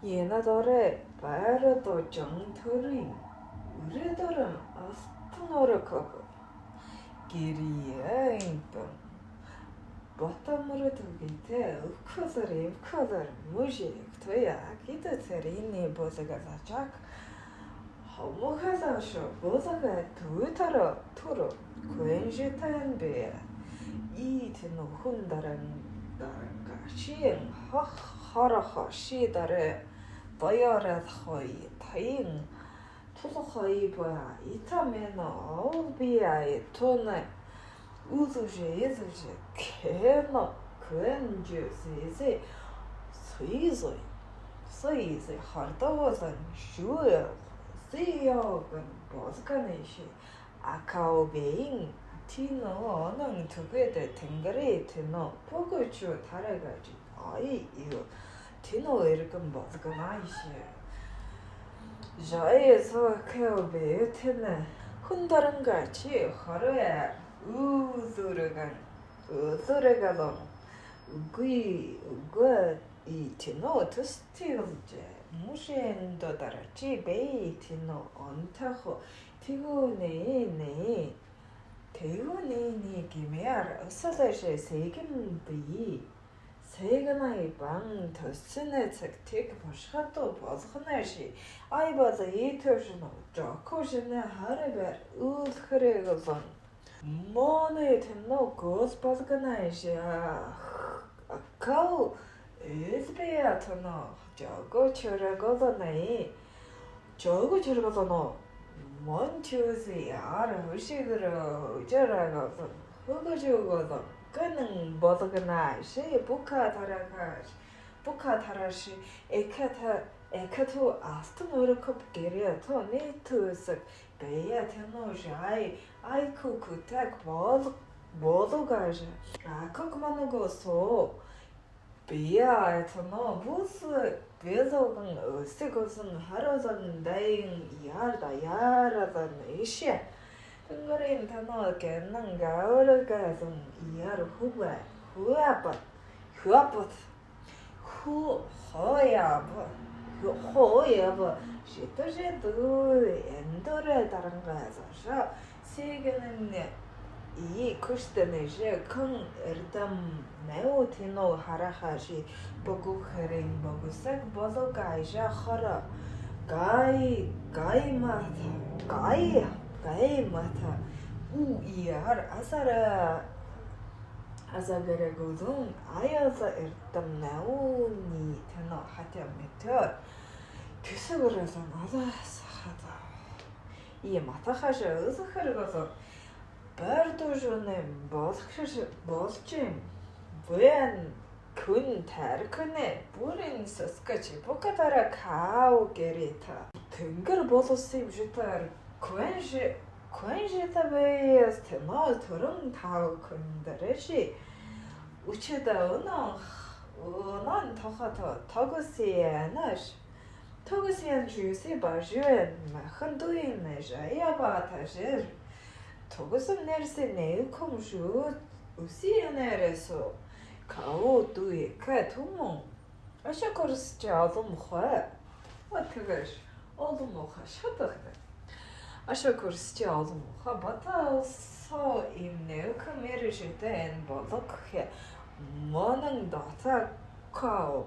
Yenadore Barado Jongturin Uridorum Astanorokov Giriaimpan Botamurutugite Ukazar Muji Toya Gitaterini Bozagazachak Homokazasho Bozaga Tuitaro Turo Quenjitan Bear Eatin Hundaran Daranga Shien Haraha Shidare Bayarad Hoi Tain Tulhoiba Itamena Albia Tone Uzuje Keno Quenju Zizi Suizi Hardozan Shuel Ziogan Bosganishi Akao being Tino Nang together Tengare Tino Pogochu Taragaji Ai you Tino Ericum Bosganishi Jai so Kelbe Tene Hundarangachi Hore Uzuregan Uzuregadon Gui Tino to steal Mushen Dodarachi Bay Tino on Taho Tigone Tegone Gimear Salashe Segin Be Seganai Bang to Sinetek Tick Poshato Boshonashi I was a eternal Jokoshin Haraber Udhregazon Monet no ghost Bosganashi a cow is beatono Jogo Churagodone Jogo Churagono Montusi are Hushiguro Jaragoson Hugojugodon Gunning Bosganashi Buka Tarashi Ekatu Astonurkup Geriato Nitus Beatano I could take Bodogaja Cookmanago so Bia no Bus Bezogan Sigoson Harozan dying Yara than Asia. Tungarin Tano Kenan Gauragazan Yar Huapat Who Hoyab Shitojetu Endore Tarangaza Sigan 이 쿠스테네제 큰 일단 네오티노 하라하시 보고 헤링 보고색 보도 가이자 하라 가이 마타 우이알 아사게레고돈 아야자 일단 네오니 테노 하테 메터 그래서 나자사다 이 마타하시 의사하르가서 Bardojone Bolchim Buen Kun Tarkune Burin Saskachi Bokatara Kao Gerita Tungar Botosim Jitar Quenjita Bayas Temo Turun Tau Kundareshi Uchida Unan Tohato Togosianash Togosian Juicy Bajuan Mahanduin Jayabata Togusan nerse ne komşu usiye nereso kao duye katumon aşağı korusça aldım muha atılır aldım muha şadıkta aşağı korusça aldım muha bata so imne kamerjeten balık he manın data kao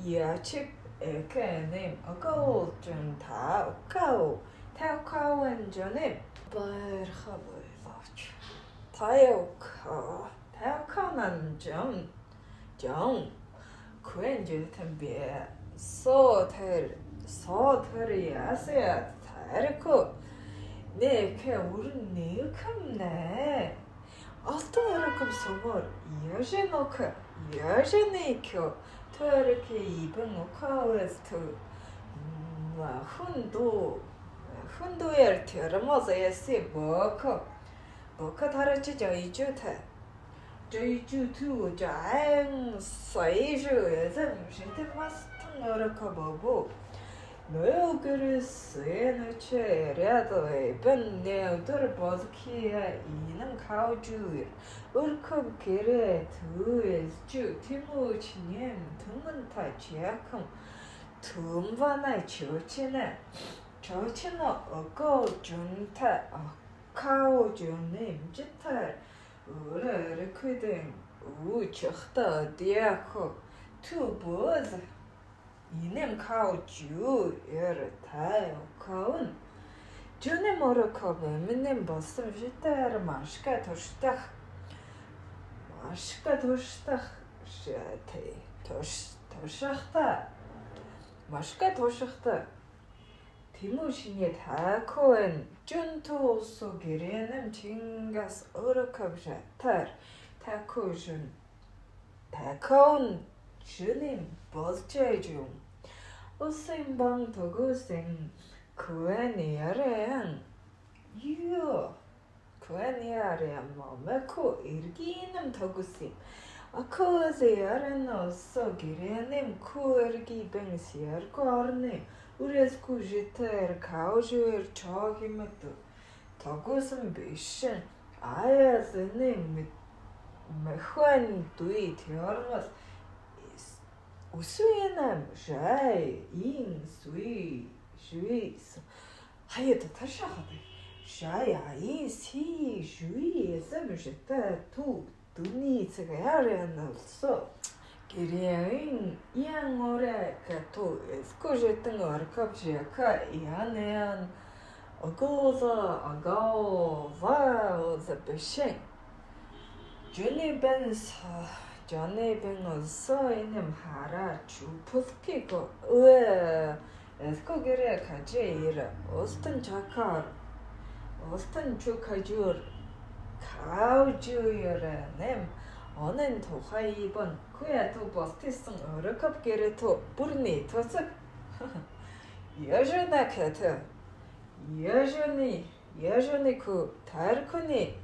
yaçıp kenem akao junta kao Taukawan Jonim Barhaboyach Taukanan Jong Quenjutan Bear Soteri Asia Tariko Neke wouldn't you come ne after Arakum Somor Yajanikyo Turkey even Okawas to Hunduer Teramos Esi Boka Tarachi Joijuta Joiju too Jang Saiju is a Shitimas Tangorakabobo No Gurus Enache Redo Ben Neodur Boskia Inam Cow Jew Urkub Kere Tu is Jew Timu Chinem Tungan Tai Chiakum tumvanai chochina ogo junta kao junim jitar ura recording chachta diako tu boz inem kao ju tai kaun junim orokov minim bossam jitar mashka toштах шатэ тошахта машка тошахта тимушине та코엔 준토소 게레는 징가스 어럭합샤 탈 타코준 타코운 주님 버스체중 오셈방 도고생 쿠에니아레안 유 쿠에니아레안 마메코 일기는 도고심 아코세야는 어서 기레님 쿠르기 뱅시알 코르네 우레스쿠 지테르 카우주르 저기메도 더고슴 비신 아야스님 메ხვ엔 두이 테어르마스 우스위에남 샤이 인 스위 슈이스 하이도 타샤하데 샤야 이시 슈이에서 무시타 투 두니츠가 야레나서 기레인 이앙오레 카토 스코제튼 아르카브시아카 이안에안 어고자 아가오 바오자 베신 저네벤어서 있는 하라 주푸스키고 왜 에스코게레 카제이라 오스튼 자카 오스튼 주카주르 가우주여라넴 어는 토하이번 그야도 버스티슨 어르컵게레토 부르니 토스 여전나 카트 여전히 그 다르코니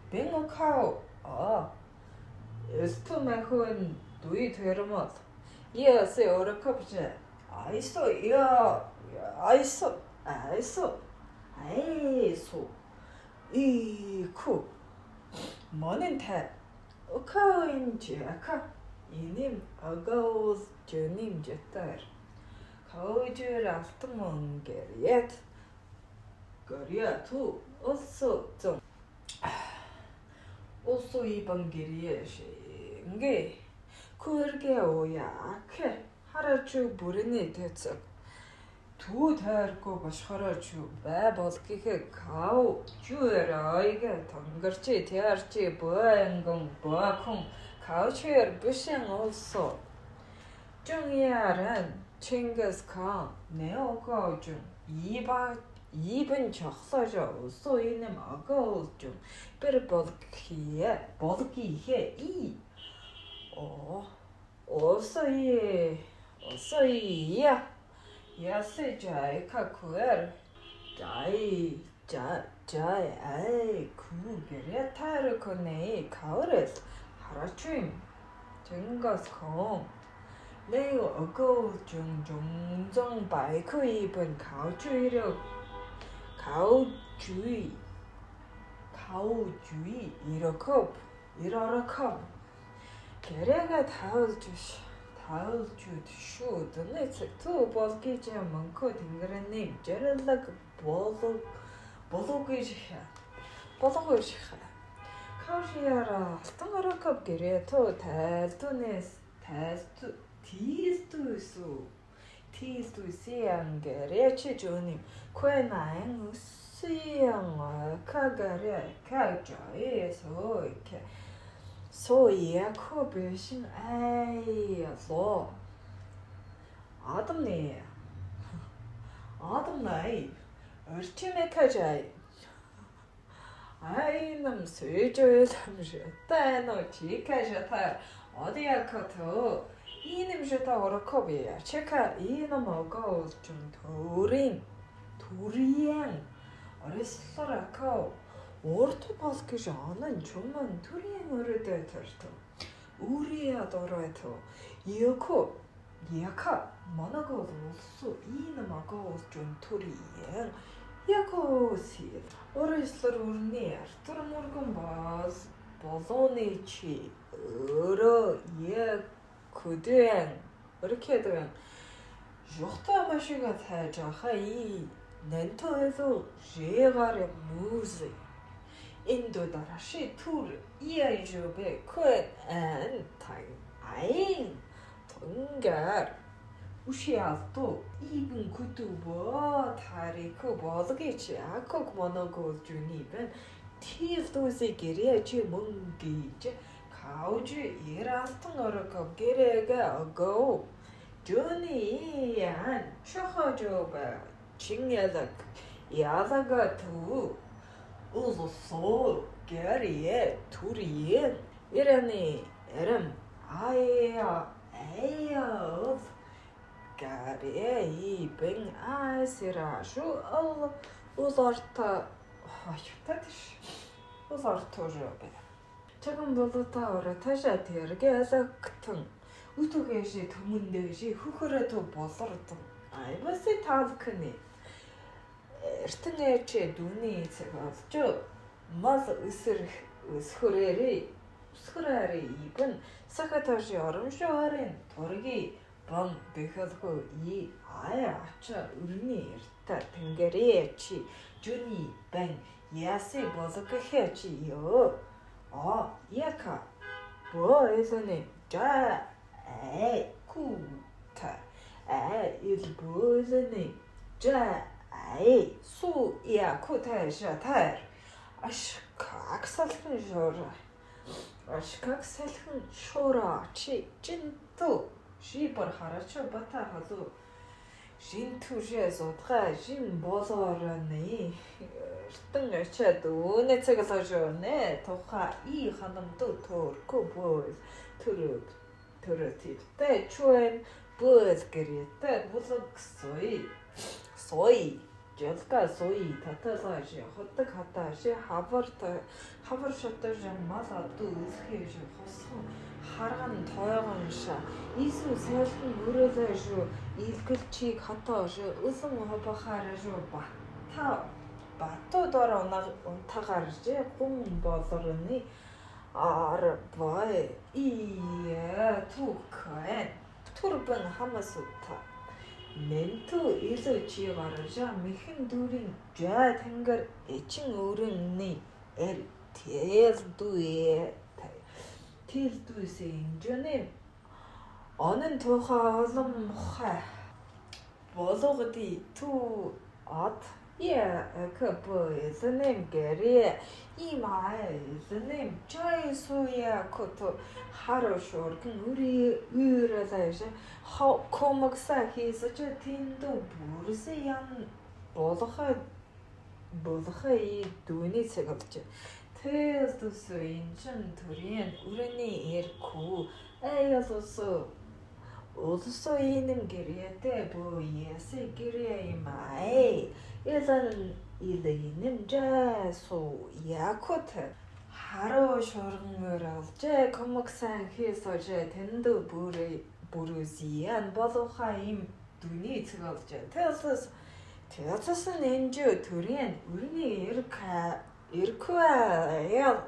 뱅오카오 에스토메훈 두이 되르마스 이어스 어르컵제 아이소 이쿠 뭐는 다 오카인지 아카 이님 아가오스 저님 제타르 가오줄 아스트몽게리엣 거리아투 오소 이방게리에시 게 그르게 오야케 하라추 부르니 대척 두 달고 башхарачу бай болкихе кау чуэрайге тангарчи тэарчи боэнгон боакон каучэр бишэн олсо 중이야란 칭기스칸 네오가오중 이번 적서죠 소이는 아가오중 버드기에 이 어서이야 야세자이 카쿠엘 자이 쿠게레 타르코네 가오레스 하라추임 쟁가스콩 내가 어고 종종 바이크 입은 가오주의 이러커 게레가 다우주 슈드 네츠 투 버스키지 많고 딩그레님 제르락 보도기시야 카우시야라 스탕가라컵 게레토 달토네스 티스투시안 게레치 조님 코에나엔 우시양 카가레 카우자에서 이렇게 소이야 코베신 아이야서 아담네 얼티메카자이 아이놈 수조에 잠시 따노 지카샤타 어디야 커터 이놈 셔타 오르컵이야 체카 이놈 먹어 좀 도리양 어레스라카오 오르토파스키지 않은 좀만 투리앵을 때터스토 우리야 더라이토 이어카 만화가도 없어 이는 아까워 좀 투리앵 야코시 오르스르니 아르투르 모르건 그대엔 이렇게 해도 Жухта машига тайжаха и нэнтоэло жэгаре музи. Индо дараши тур иайжобе кuen ан тай айн тонгар ушиалто 이분 구두버 다리코 버드게치 아콕 모노고 주니벤 티스도세 게레치 몽기체 가우주 예라스통어르코 게레가 어고 주니안 셔허조바 징야다 야다가 두 우소소 게리에 둘이 이러니 에름 아야 에야 가리에 뱅 아시라슈 ال وزارتا 하슈타디시 وزار토르베 조금 보다 오라타샤 테르게서 같은 우토게시 도문데시 후크레토 보서르토 아이버시 타즈크니 эртэнэчэ дүний цагаалч мал усхурэри ибн сахаташи оромшоорын торги бам дэхэлхо и ача үрний эртэ тэнгэрээчи жуни бан яси бозокхэчи ё яка боэзэни жа кута ил боэзэни жа 수 야 코타샤 타르 아시카악살흔 쇼라 아시카악살흔 쇼라 치 진또 시벌 하라초 바타 하도 진투제서 트라진 보서라니 뜬가쳐도 네츠가서 쇼네 토카 이 한남도 토르코 보스 투르티 때 추엔 보스 그리때 무슨 소이 Жолка сои таталааш хотта хатааш хавар шатаж мала дүү үсхэж хосхон харган тойгон ша исү сайлхан өрөөлөө шүү илгэлчийг хатааш өсөн хобохаараа шүү бато дороо унтагаарж гун болорны ар бай ия tukэн турбан хамасута 멘토 일서 지어가라자 미힌 둘인 좌 탱걸 애칭 오른니 엘 테즈두에 테즈두세 인전에 어는 도하름 하 보조거디 투앗 그보에서는 게리 이마에서는 저이소야 코토 하루쇼 우리 의라사이제 코막사히서 저 틴도 부르세양 보도하 이 돈이 세갑죠 테스트스 인천 도리엔 우리니 에르코 에여서서 어디서 있는 게리에 보이에서 게리에 마에 예전 일에는 자소 야코트 하루 쇼르므라고 제 거목상 해서 제 된도 부르지안 버도하임 눈이 뜨겁죠 테스트는 인주 도리엔 우리니 이르카야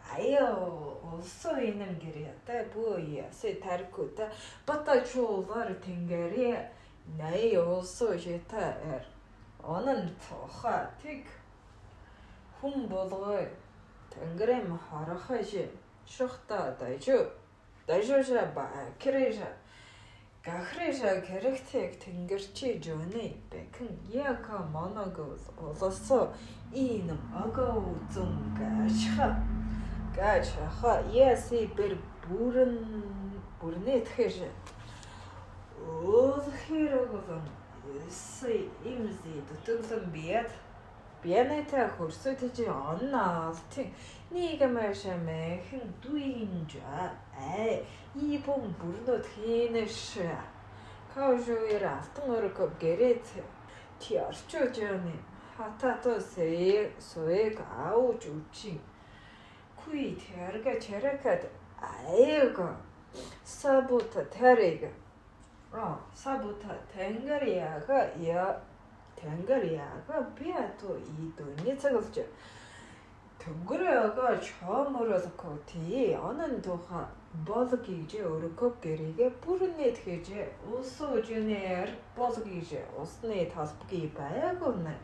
아요 어서 있는 길이었다 뭐야 세 다르고다 바타 초가르 땡가리 나이 어서 제타 어는 토하 틱 훔보도 땡그레 하라하시 쇼다 다이조자 바 크레자 가크레자 캐릭터 땡거치 조네 백은 야카 모노고 어서 이는 아고 좀 가샤 가차 예시 ber burne tхэш 오히려고선 세 임지 도통선 비엔에타 хөрсөдөж оннаа тийм нэг машаме хэн дуинжа 이봉 бурнод хинэш 카우주이라 뚱어르고 게레트 티아르초죠네 하타토 소에가 아우 주치 쿠이 테르가 제라카드 아이가 사부타 테레가 사부타 탱가리아가 비아토 이도니 цаг을죠 동그래가 처음으로서 거티 어느 도하 버스기제 어르컵 게리게 뿌르네 되게 우소주네 버스기제 어스네 다스기 바야고네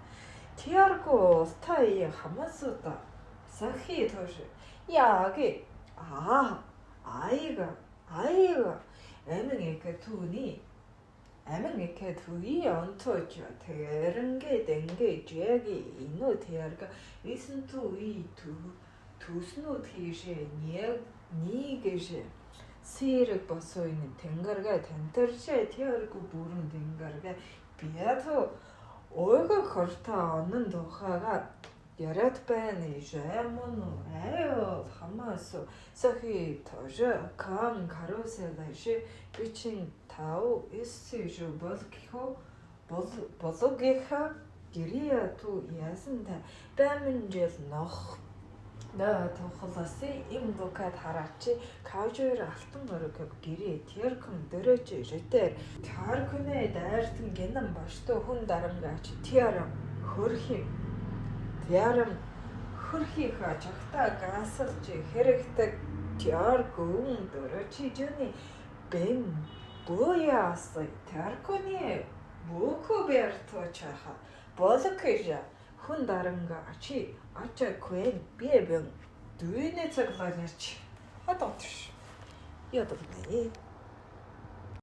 티아르고 스타이 하마스다 사히 도시 야게 아이가 애명의 그 돈이 애명의 그 돈이 언토죠 대른게 된게 죄기 이노 대야가 리슨투 이두 두스노 티제 니게제 시르 버서 있는 댕가르가 덴터체 티아르고 부른 댕가르가 비아토 오이가 거르타 않는 도하가 여럿배니 제모노 에요 하마스 사히 터저 감 가로세다시 비친 타오 이스주 버스키호 버스게ха 기리아 투 야슨다 배민제스 noch 나 тохолоси им дока тараач каужер алтан өрөг гэрээ тэрхэн дөрөж житэр тархнэ дайртан гэнэн башто хүн дарамгаач тэрам хөрхи хачахта гасалч хэрэгтэй тэр гүн дөрөч жиний бэм бояс тархны бокоберто чаха бозокэжа хүн дарамгаач 아차 그엔 비에병 두이네 цаглаач хад отш яадаг нэ